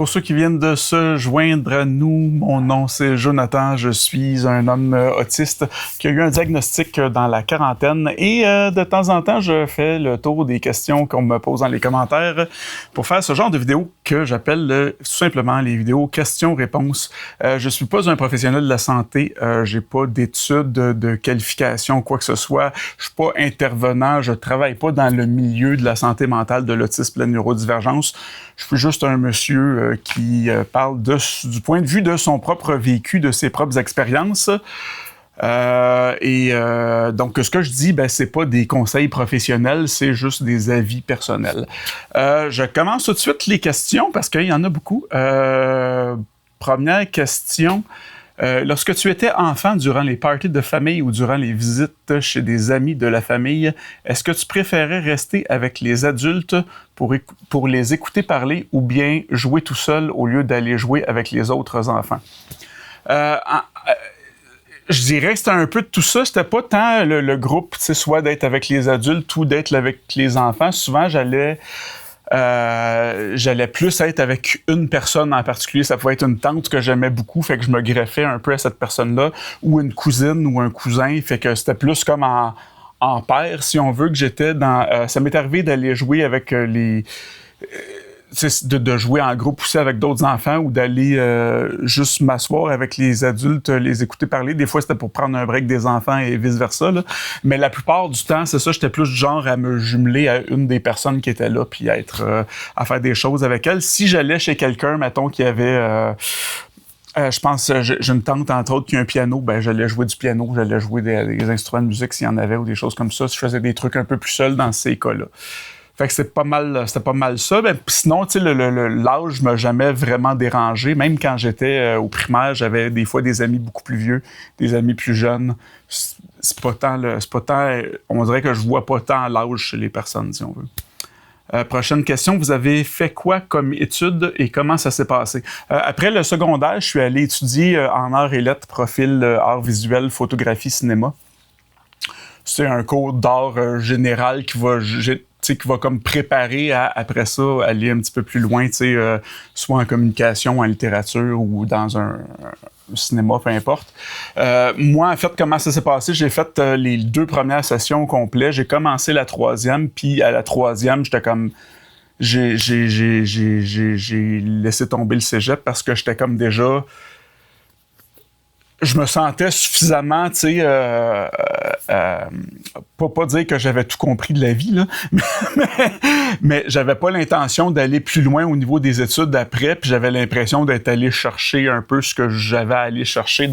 Pour ceux qui viennent de se joindre à nous, mon nom c'est Jonathan, je suis un homme autiste qui a eu un diagnostic dans la quarantaine et de temps en temps, je fais le tour des questions qu'on me pose dans les commentaires pour faire ce genre de vidéos que j'appelle tout simplement les vidéos questions-réponses. Je suis pas un professionnel de la santé, j'ai pas d'études de qualification, quoi que ce soit. Je suis pas intervenant, je travaille pas dans le milieu de la santé mentale, de l'autisme, de la neurodivergence. Je suis juste un monsieur qui parle du point de vue de son propre vécu, de ses propres expériences. Donc, ce que je dis, c'est pas des conseils professionnels, c'est juste des avis personnels. Je commence tout de suite les questions parce qu'il y en a beaucoup. Première question. Lorsque tu étais enfant, durant les parties de famille ou durant les visites chez des amis de la famille, est-ce que tu préférais rester avec les adultes pour les écouter parler ou bien jouer tout seul au lieu d'aller jouer avec les autres enfants? Je dirais que c'était un peu de tout ça. C'était pas tant le groupe, soit d'être avec les adultes ou d'être avec les enfants. Souvent, j'allais plus être avec une personne en particulier. Ça pouvait être une tante que j'aimais beaucoup, fait que je me greffais un peu à cette personne-là, ou une cousine ou un cousin, fait que c'était plus comme en paire, si on veut, que j'étais dans... ça m'est arrivé d'aller jouer avec de jouer en groupe aussi avec d'autres enfants ou d'aller juste m'asseoir avec les adultes, les écouter parler. Des fois, c'était pour prendre un break des enfants et vice-versa, là. Mais la plupart du temps, c'est ça, j'étais plus du genre à me jumeler à une des personnes qui était là puis à faire des choses avec elle. Si j'allais chez quelqu'un, mettons, qui avait... je pense, j'ai une tante, entre autres, qui a un piano, j'allais jouer du piano, j'allais jouer des instruments de musique s'il y en avait ou des choses comme ça. Je faisais des trucs un peu plus seul dans ces cas-là. Fait que c'était pas mal ça. Sinon, tu sais, l'âge m'a jamais vraiment dérangé. Même quand j'étais au primaire, j'avais des fois des amis beaucoup plus vieux, des amis plus jeunes. C'est pas tant, on dirait que je vois pas tant l'âge chez les personnes, si on veut. Prochaine question, vous avez fait quoi comme études et comment ça s'est passé? Après le secondaire, je suis allé étudier en arts et lettres, profil art visuel, photographie, cinéma. C'est un cours d'art général qui va comme préparer à, après ça, aller un petit peu plus loin, soit en communication, en littérature ou dans un cinéma, peu importe. Moi, en fait, comment ça s'est passé? J'ai fait les 2 premières sessions au complet. J'ai commencé la 3e, puis à la 3e, j'étais comme... J'ai laissé tomber le cégep parce que j'étais comme déjà... Je me sentais suffisamment, pas dire que j'avais tout compris de la vie, là, mais j'avais pas l'intention d'aller plus loin au niveau des études d'après, puis j'avais l'impression d'être allé chercher un peu ce que j'avais à aller chercher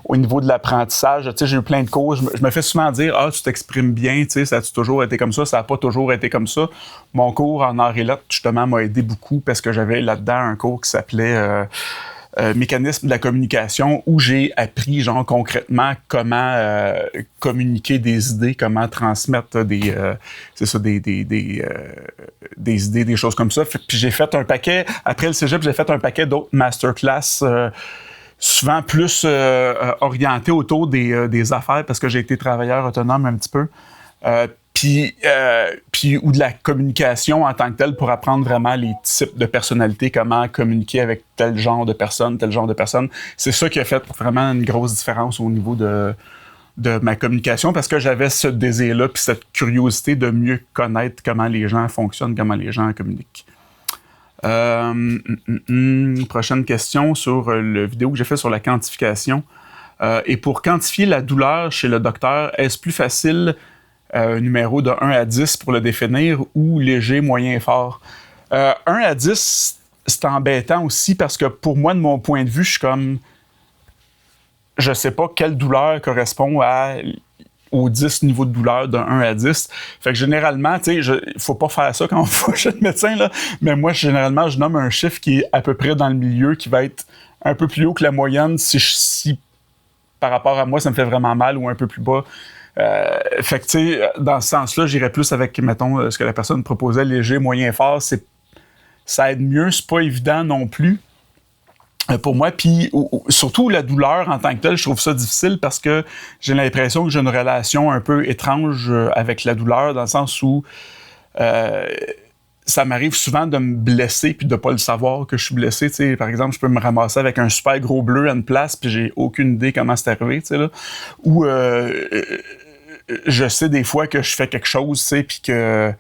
au niveau de l'apprentissage. J'ai eu plein de cours. Je me fais souvent dire « Ah, tu t'exprimes bien, ça a toujours été comme ça? Ça n'a pas toujours été comme ça. » Mon cours en arts et lettres, justement, m'a aidé beaucoup parce que j'avais là-dedans un cours qui s'appelait... mécanisme de la communication où j'ai appris concrètement comment communiquer des idées, comment transmettre des idées, des choses comme ça. Puis j'ai fait un paquet, après le cégep, j'ai fait un paquet d'autres masterclass souvent plus orientés autour des affaires parce que j'ai été travailleur autonome un petit peu. Ou de la communication en tant que telle pour apprendre vraiment les types de personnalités, comment communiquer avec tel genre de personne. C'est ça qui a fait vraiment une grosse différence au niveau de ma communication parce que j'avais ce désir-là puis cette curiosité de mieux connaître comment les gens fonctionnent, comment les gens communiquent. Prochaine question sur la vidéo que j'ai fait sur la quantification. Et pour quantifier la douleur chez le docteur, est-ce plus facile un numéro de 1 à 10 pour le définir ou léger, moyen, fort? 1 à 10, c'est embêtant aussi parce que pour moi, de mon point de vue, je suis comme... Je sais pas quelle douleur correspond aux 10 niveaux de douleur de 1 à 10. Fait que généralement, faut pas faire ça quand on va chez le médecin, là, mais moi, généralement, je nomme un chiffre qui est à peu près dans le milieu, qui va être un peu plus haut que la moyenne si par rapport à moi, ça me fait vraiment mal ou un peu plus bas. Fait que, tu sais, dans ce sens-là, j'irais plus avec, mettons, ce que la personne proposait, léger, moyen, fort. Ça aide mieux, c'est pas évident non plus pour moi. Puis, surtout la douleur en tant que telle, je trouve ça difficile parce que j'ai l'impression que j'ai une relation un peu étrange avec la douleur, dans le sens où ça m'arrive souvent de me blesser puis de pas le savoir que je suis blessé. T'sais, par exemple, je peux me ramasser avec un super gros bleu à une place puis j'ai aucune idée comment c'est arrivé. Là. Ou je sais des fois que je fais quelque chose puis que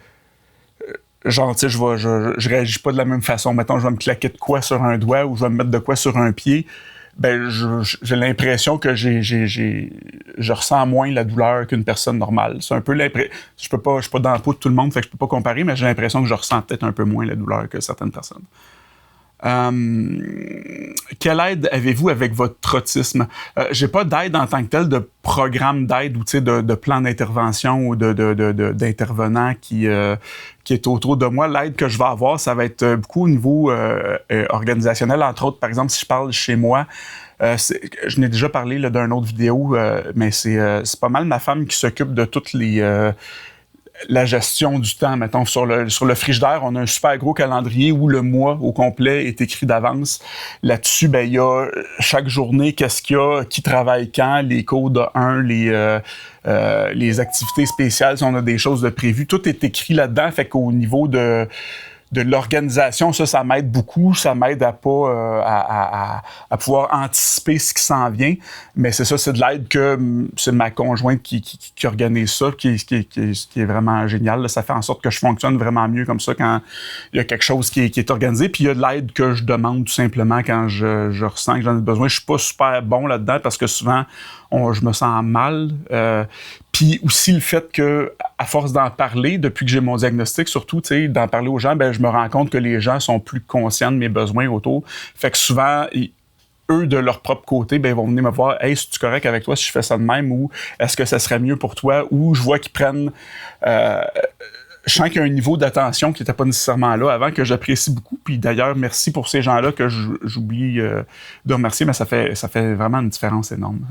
genre, tu sais, je réagis pas de la même façon. Mettons, je vais me claquer de quoi sur un doigt ou je vais me mettre de quoi sur un pied. Ben, j'ai l'impression que je ressens moins la douleur qu'une personne normale. C'est un peu l'impression. Je suis pas dans la peau de tout le monde, fait que je peux pas comparer, mais j'ai l'impression que je ressens peut-être un peu moins la douleur que certaines personnes. Quelle aide avez-vous avec votre autisme? J'ai pas d'aide en tant que telle, de programme d'aide ou de plan d'intervention ou d'intervenant qui est autour de moi. L'aide que je vais avoir, ça va être beaucoup au niveau organisationnel. Entre autres, par exemple, si je parle chez moi, je n'ai déjà parlé là, d'une autre vidéo, mais c'est pas mal ma femme qui s'occupe de toutes la gestion du temps. Mettons, sur le frigidaire, on a un super gros calendrier où le mois au complet est écrit d'avance. Là-dessus, ben, il y a chaque journée, qu'est-ce qu'il y a, qui travaille quand, les cours de 1, les activités spéciales, si on a des choses de prévues. Tout est écrit là-dedans, fait qu'au niveau de l'organisation, ça m'aide beaucoup. Ça m'aide à pas à pouvoir anticiper ce qui s'en vient. Mais c'est ça, c'est de l'aide que c'est ma conjointe qui organise ça, qui est vraiment génial. Là. Ça fait en sorte que je fonctionne vraiment mieux comme ça quand il y a quelque chose qui est organisé. Puis il y a de l'aide que je demande tout simplement quand je ressens que j'en ai besoin. Je suis pas super bon là-dedans parce que souvent, je me sens mal. Puis aussi le fait que, à force d'en parler, depuis que j'ai mon diagnostic, surtout, d'en parler aux gens, ben je me rends compte que les gens sont plus conscients de mes besoins autour. Fait que souvent, eux, de leur propre côté, ben ils vont venir me voir « Hey, est-ce correct avec toi si je fais ça de même? » Ou « Est-ce que ça serait mieux pour toi? » Ou je vois qu'ils prennent... je sens qu'il y a un niveau d'attention qui n'était pas nécessairement là avant, que j'apprécie beaucoup. Puis d'ailleurs, merci pour ces gens-là que j'oublie de remercier, mais ça fait vraiment une différence énorme.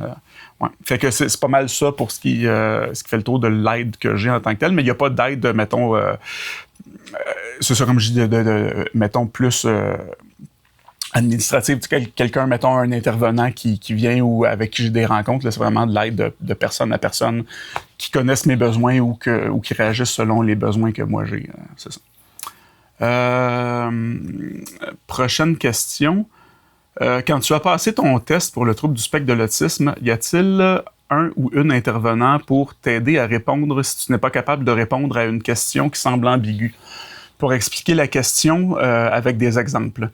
Ouais. Fait que c'est pas mal ça pour ce qui fait le tour de l'aide que j'ai en tant que telle, mais il n'y a pas d'aide, mettons, c'est ça comme je dis, mettons, plus administrative. Quelqu'un, mettons, un intervenant qui vient ou avec qui j'ai des rencontres, là, c'est vraiment de l'aide de personne à personne qui connaissent mes besoins ou qui réagissent selon les besoins que moi j'ai. C'est ça. Prochaine question. Quand tu as passé ton test pour le trouble du spectre de l'autisme, y a-t-il un ou une intervenant pour t'aider à répondre si tu n'es pas capable de répondre à une question qui semble ambiguë? Pour expliquer la question avec des exemples.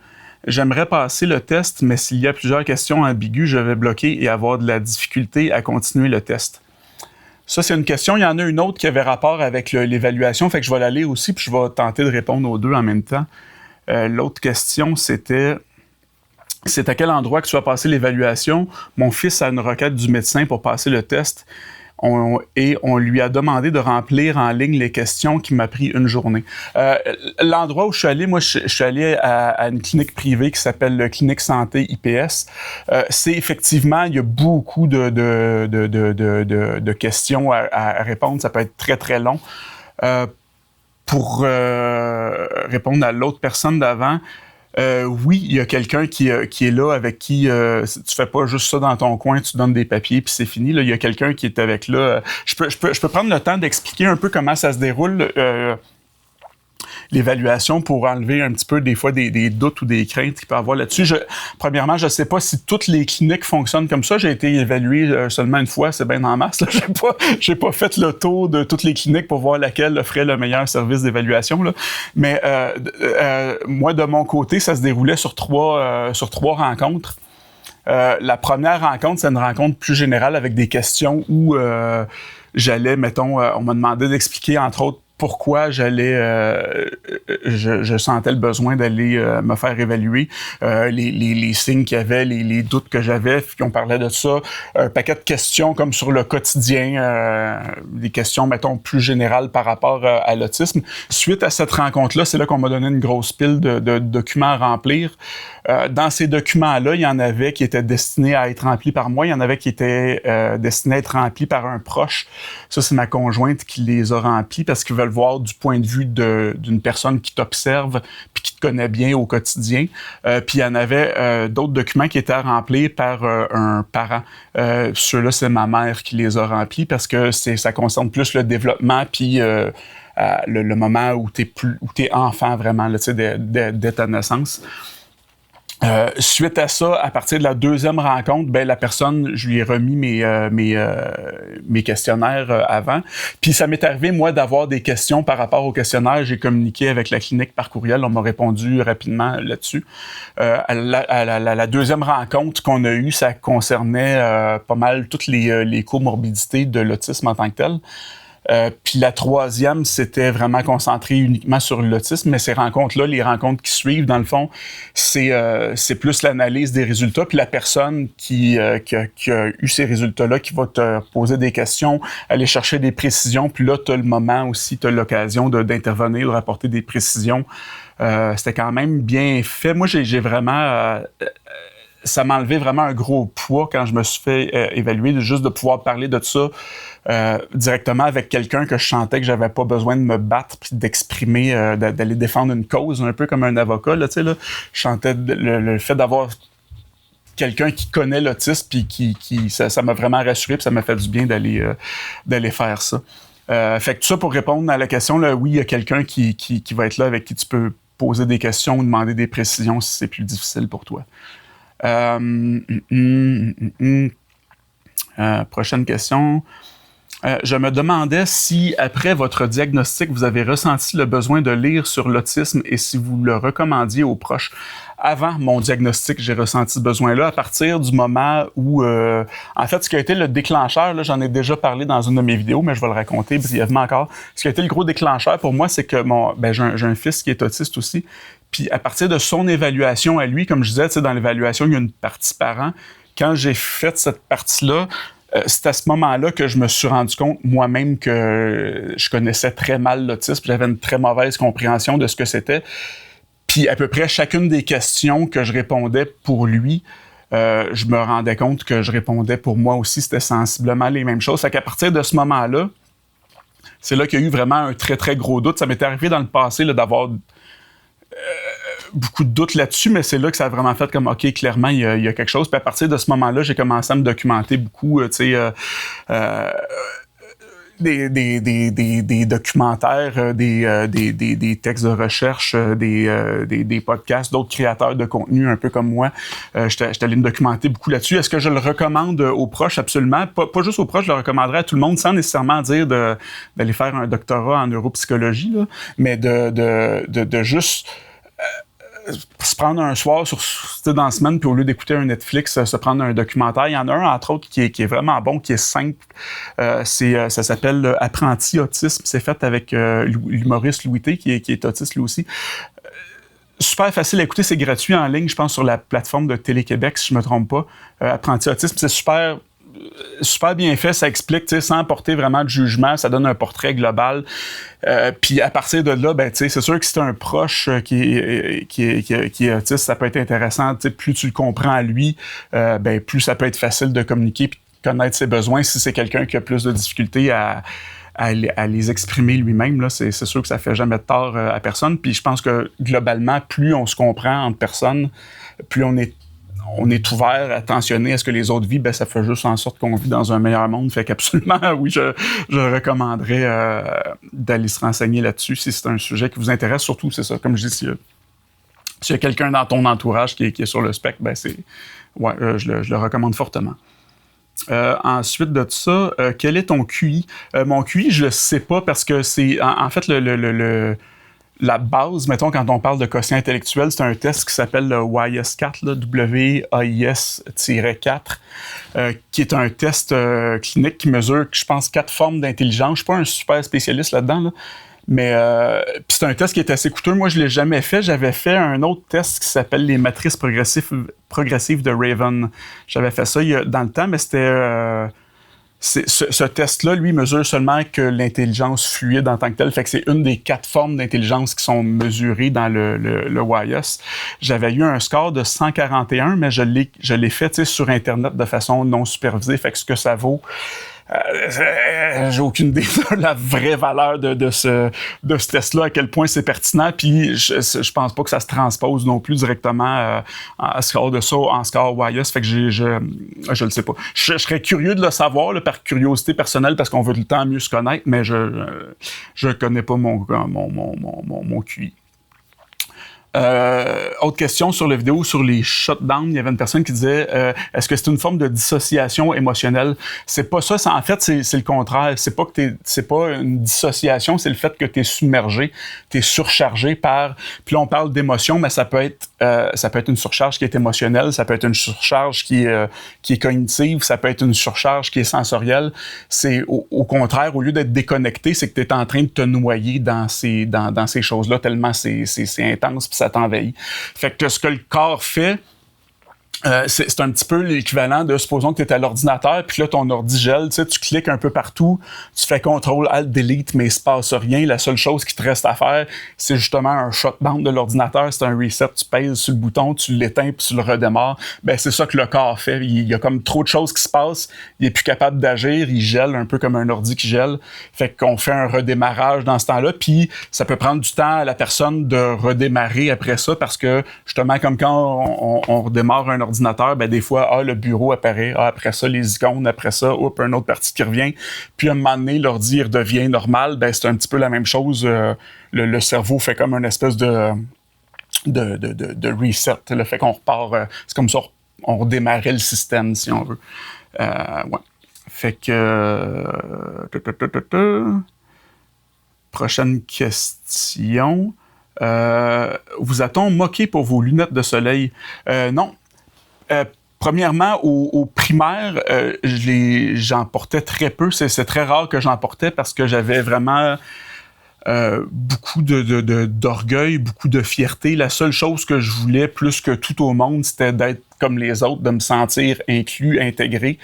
J'aimerais passer le test, mais s'il y a plusieurs questions ambiguës, je vais bloquer et avoir de la difficulté à continuer le test. Ça, c'est une question. Il y en a une autre qui avait rapport avec l'évaluation, fait que je vais la lire aussi, puis je vais tenter de répondre aux deux en même temps. L'autre question, c'était... C'est à quel endroit que tu as passé l'évaluation? Mon fils a une requête du médecin pour passer le test. Et on lui a demandé de remplir en ligne les questions qui m'a pris une journée. L'endroit où je suis allé, moi, je suis allé à une clinique privée qui s'appelle le Clinique Santé IPS. C'est effectivement, il y a beaucoup de questions à répondre. Ça peut être très, très long. Pour répondre à l'autre personne d'avant, oui, il y a quelqu'un qui est là, avec qui tu fais pas juste ça dans ton coin, tu donnes des papiers puis c'est fini. Là, il y a quelqu'un qui est avec là. Je peux prendre le temps d'expliquer un peu comment ça se déroule, l'évaluation, pour enlever un petit peu des fois des doutes ou des craintes qu'il peut y avoir là-dessus. Premièrement, je sais pas si toutes les cliniques fonctionnent comme ça. J'ai été évalué seulement une fois, c'est bien en masse. Là. J'ai pas fait le tour de toutes les cliniques pour voir laquelle offrait le meilleur service d'évaluation. Là. Mais moi, de mon côté, ça se déroulait sur trois rencontres. La première rencontre, c'est une rencontre plus générale avec des questions où j'allais, mettons, on m'a demandé d'expliquer, entre autres, pourquoi je sentais le besoin d'aller me faire évaluer, les signes qu'il y avait, les doutes que j'avais, puis on parlait de ça, un paquet de questions comme sur le quotidien, des questions, mettons, plus générales par rapport à l'autisme. Suite à cette rencontre-là, c'est là qu'on m'a donné une grosse pile de documents à remplir. Dans ces documents-là, il y en avait qui étaient destinés à être remplis par moi, il y en avait qui étaient destinés à être remplis par un proche. Ça, c'est ma conjointe qui les a remplis parce qu'ils veulent voir du point de vue d'une personne qui t'observe puis qui te connaît bien au quotidien. Puis il y en avait d'autres documents qui étaient à remplir par un parent. Ceux-là, c'est ma mère qui les a remplis parce que ça concerne plus le développement puis le moment où t'es enfant vraiment, là, dès ta naissance. Suite à ça, à partir de la deuxième rencontre, la personne, je lui ai remis mes questionnaires avant. Puis ça m'est arrivé, moi, d'avoir des questions par rapport aux questionnaires. J'ai communiqué avec la clinique par courriel. On m'a répondu rapidement là-dessus. À la deuxième rencontre qu'on a eue, ça concernait pas mal toutes les comorbidités de l'autisme en tant que tel. Puis la troisième, c'était vraiment concentré uniquement sur l'autisme, mais ces rencontres-là, les rencontres qui suivent, dans le fond, c'est plus l'analyse des résultats, puis la personne qui a eu ces résultats-là, qui va te poser des questions, aller chercher des précisions, puis là, tu as le moment aussi, tu as l'occasion d'intervenir, de rapporter des précisions. C'était quand même bien fait. Moi, j'ai vraiment... ça m'a enlevé vraiment un gros poids quand je me suis fait évaluer, juste de pouvoir parler de ça directement avec quelqu'un que je sentais que j'avais pas besoin de me battre puis d'exprimer, d'aller défendre une cause, un peu comme un avocat, là, tu sais, là. Je sentais le fait d'avoir quelqu'un qui connaît l'autisme puis ça m'a vraiment rassuré puis ça m'a fait du bien d'aller faire ça. Fait que tout ça pour répondre à la question, là, oui, il y a quelqu'un qui va être là avec qui tu peux poser des questions ou demander des précisions si c'est plus difficile pour toi. Prochaine question. Je me demandais si, après votre diagnostic, vous avez ressenti le besoin de lire sur l'autisme et si vous le recommandiez aux proches. Avant mon diagnostic, j'ai ressenti ce besoin-là à partir du moment où... en fait, ce qui a été le déclencheur, là, j'en ai déjà parlé dans une de mes vidéos, mais je vais le raconter brièvement encore. Ce qui a été le gros déclencheur pour moi, c'est que j'ai un fils qui est autiste aussi. Puis à partir de son évaluation à lui, comme je disais, dans l'évaluation, il y a une partie parent. Quand j'ai fait cette partie-là, c'est à ce moment-là que je me suis rendu compte moi-même que je connaissais très mal l'autisme. J'avais une très mauvaise compréhension de ce que c'était. Puis à peu près chacune des questions que je répondais pour lui, je me rendais compte que je répondais pour moi aussi. C'était sensiblement les mêmes choses. Fait qu'à partir de ce moment-là, c'est là qu'il y a eu vraiment un très, très gros doute. Ça m'était arrivé dans le passé là, d'avoir... beaucoup de doutes là-dessus, mais c'est là que ça a vraiment fait comme, OK, clairement, il y a quelque chose. Puis à partir de ce moment-là, j'ai commencé à me documenter beaucoup, des documentaires, des textes de recherche, des podcasts, d'autres créateurs de contenu un peu comme moi. J'étais allé me documenter beaucoup là-dessus. Est-ce que je le recommande aux proches? Absolument. Pas juste aux proches, je le recommanderais à tout le monde sans nécessairement dire d'aller faire un doctorat en neuropsychologie, là, mais de juste... se prendre un soir dans la semaine, puis au lieu d'écouter un Netflix, se prendre un documentaire. Il y en a un, entre autres, qui est vraiment bon, qui est simple. Ça s'appelle Apprenti Autisme. C'est fait avec l'humoriste Louis T, qui est autiste lui aussi. Super facile à écouter, c'est gratuit en ligne, je pense, sur la plateforme de Télé-Québec, si je ne me trompe pas. Apprenti Autisme, c'est super bien fait, ça explique, sans porter vraiment de jugement, ça donne un portrait global. Puis à partir de là, c'est sûr que si tu as un proche qui est autiste, ça peut être intéressant. Plus tu le comprends à lui, plus ça peut être facile de communiquer et de connaître ses besoins. Si c'est quelqu'un qui a plus de difficultés à les exprimer lui-même, là, c'est sûr que ça fait jamais de tort à personne. Puis je pense que globalement, plus on se comprend entre personnes, plus on est ouvert, attentionné à ce que les autres vivent, ça fait juste en sorte qu'on vit dans un meilleur monde. Fait qu'absolument, oui, je recommanderais d'aller se renseigner là-dessus si c'est un sujet qui vous intéresse. Surtout, c'est ça, comme je dis, s'il y a quelqu'un dans ton entourage qui est sur le spectre, je le recommande fortement. Ensuite de ça, quel est ton QI? Mon QI, je le sais pas parce que c'est... En fait, la base, mettons, quand on parle de quotient intellectuel, c'est un test qui s'appelle le WAIS-4, là, WAIS-4, qui est un test clinique qui mesure, je pense, 4 formes d'intelligence. Je suis pas un super spécialiste là-dedans, là, mais puis c'est un test qui est assez coûteux. Moi, je l'ai jamais fait. J'avais fait un autre test qui s'appelle les matrices progressives de Raven. J'avais fait ça dans le temps, mais c'était... ce test-là, lui, mesure seulement que l'intelligence fluide en tant que telle. Fait que c'est une des 4 formes d'intelligence qui sont mesurées dans le WAIS. J'avais eu un score de 141, mais je l'ai fait sur Internet de façon non supervisée. Fait que ce que ça vaut, J'ai aucune idée de la vraie valeur de ce test-là, à quel point c'est pertinent, puis je pense pas que ça se transpose non plus directement à score de ça en score YS, fait que je le sais pas. Je serais curieux de le savoir, là, par curiosité personnelle, parce qu'on veut tout le temps mieux se connaître, mais je connais pas mon QI. Autre question sur la vidéo, sur les shutdowns, il y avait une personne qui disait est-ce que c'est une forme de dissociation émotionnelle? C'est pas ça, en fait, c'est le contraire. C'est pas une dissociation, c'est le fait que tu es submergé, tu es surchargé par. Puis là, on parle d'émotion, mais ça peut être une surcharge qui est émotionnelle, ça peut être une surcharge qui est cognitive, ça peut être une surcharge qui est sensorielle. C'est au contraire, au lieu d'être déconnecté, c'est que tu es en train de te noyer dans ces choses-là, tellement c'est intense, puis ça t'envahit. Fait que ce que le corps fait, c'est un petit peu l'équivalent de, supposons que tu es à l'ordinateur, puis là, ton ordi gèle, tu sais, tu cliques un peu partout, tu fais CTRL, ALT, DELETE, mais il se passe rien. La seule chose qui te reste à faire, c'est justement un shutdown de l'ordinateur, c'est un reset, tu pèses sur le bouton, tu l'éteins, puis tu le redémarres. Ben, c'est ça que le corps fait. Il y a comme trop de choses qui se passent, il est plus capable d'agir, il gèle un peu comme un ordi qui gèle. Fait qu'on fait un redémarrage dans ce temps-là, puis ça peut prendre du temps à la personne de redémarrer après ça, parce que, justement, comme quand on redémarre un ordinateur, ben des fois, le bureau apparaît, après ça, les icônes, après ça, une autre partie qui revient. Puis à un moment donné, l'ordi redevient normal, ben c'est un petit peu la même chose. Le cerveau fait comme une espèce de reset. Le fait qu'on repart, c'est comme ça, on redémarrait le système, si on veut. Ouais. Fait que... Prochaine question. Vous a-t-on moqué pour vos lunettes de soleil? Non. Premièrement, au primaire, j'en portais très peu. C'est très rare que j'en portais parce que j'avais vraiment beaucoup d'orgueil, beaucoup de fierté. La seule chose que je voulais, plus que tout au monde, c'était d'être comme les autres, de me sentir inclus, intégré.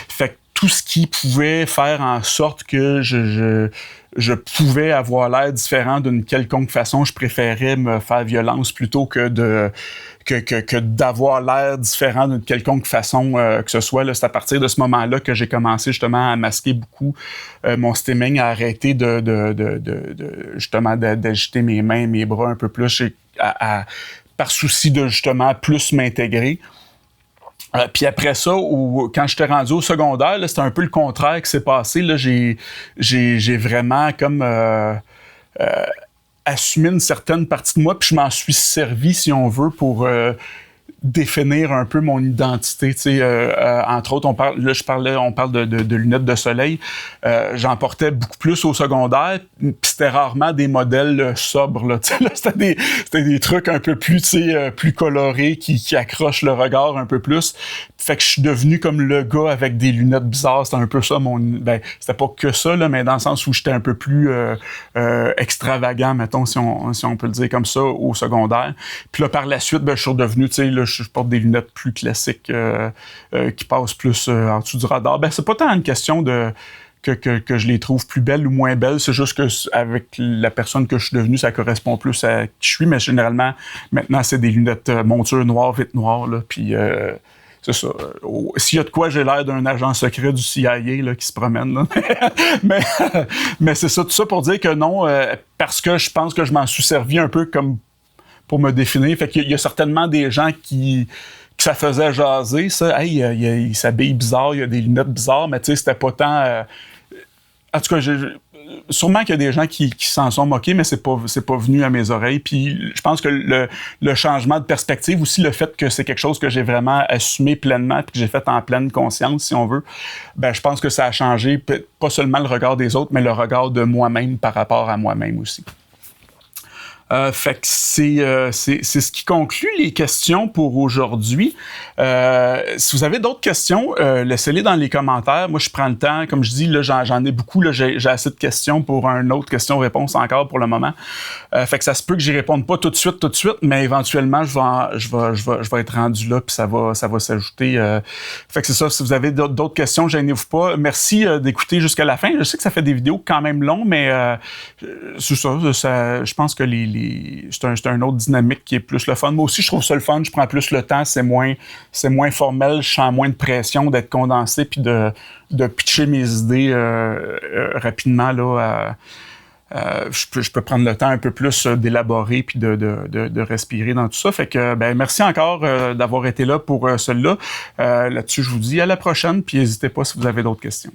Fait que tout ce qui pouvait faire en sorte que je pouvais avoir l'air différent d'une quelconque façon, je préférais me faire violence plutôt que d'avoir l'air différent d'une quelconque façon que ce soit. Là, c'est à partir de ce moment-là que j'ai commencé justement à masquer beaucoup mon stimming, à arrêter justement d'agiter mes mains, mes bras un peu plus, par souci de justement plus m'intégrer. Puis après ça, quand j'étais rendu au secondaire, là, c'était un peu le contraire qui s'est passé. Là, j'ai vraiment comme assumé une certaine partie de moi, puis je m'en suis servi, si on veut, pour définir un peu mon identité. Entre autres, on parle de lunettes de soleil. J'en portais beaucoup plus au secondaire, puis c'était rarement des modèles sobres. Là, c'était des trucs un peu plus, plus colorés qui accrochent le regard un peu plus. Fait que je suis devenu comme le gars avec des lunettes bizarres. C'était un peu ça c'était pas que ça, là, mais dans le sens où j'étais un peu plus extravagant, mettons, si on peut le dire comme ça, au secondaire. Puis là, par la suite, je suis redevenu, je porte des lunettes plus classiques qui passent plus en dessous du radar. C'est pas tant une question que je les trouve plus belles ou moins belles, c'est juste que avec la personne que je suis devenu, ça correspond plus à qui je suis, mais généralement, maintenant, c'est des lunettes monture noire, vitre noire, là, puis c'est ça. S'il y a de quoi, j'ai l'air d'un agent secret du CIA là, qui se promène. Là. mais c'est ça, tout ça pour dire que non, parce que je pense que je m'en suis servi un peu comme pour me définir. Fait qu'il y a certainement des gens que ça faisait jaser, ça. Hey, il s'habille bizarre, il y a des lunettes bizarres, mais tu sais, c'était pas tant... En tout cas, sûrement qu'il y a des gens qui s'en sont moqués, mais c'est pas venu à mes oreilles. Puis je pense que le changement de perspective, aussi le fait que c'est quelque chose que j'ai vraiment assumé pleinement puis que j'ai fait en pleine conscience, si on veut, je pense que ça a changé pas seulement le regard des autres, mais le regard de moi-même par rapport à moi-même aussi. Fait que c'est ce qui conclut les questions pour aujourd'hui. Si vous avez d'autres questions, laissez-les dans les commentaires. Moi, je prends le temps. Comme je dis, là, j'en ai beaucoup. Là, j'ai assez de questions pour une autre question-réponse encore pour le moment. Fait que ça se peut que j'y réponde pas tout de suite, mais éventuellement, je vais être rendu là, puis ça va s'ajouter. Fait que c'est ça. Si vous avez d'autres questions, gênez-vous pas. Merci d'écouter jusqu'à la fin. Je sais que ça fait des vidéos quand même longues, mais c'est ça. Je pense que les c'est un autre dynamique qui est plus le fun. Moi aussi, je trouve ça le fun. Je prends plus le temps. C'est moins formel. Je sens moins de pression d'être condensé puis de pitcher mes idées rapidement, là. Je peux prendre le temps un peu plus d'élaborer puis de respirer dans tout ça. Fait que, merci encore d'avoir été là pour celui-là. Là-dessus, je vous dis à la prochaine, puis n'hésitez pas si vous avez d'autres questions.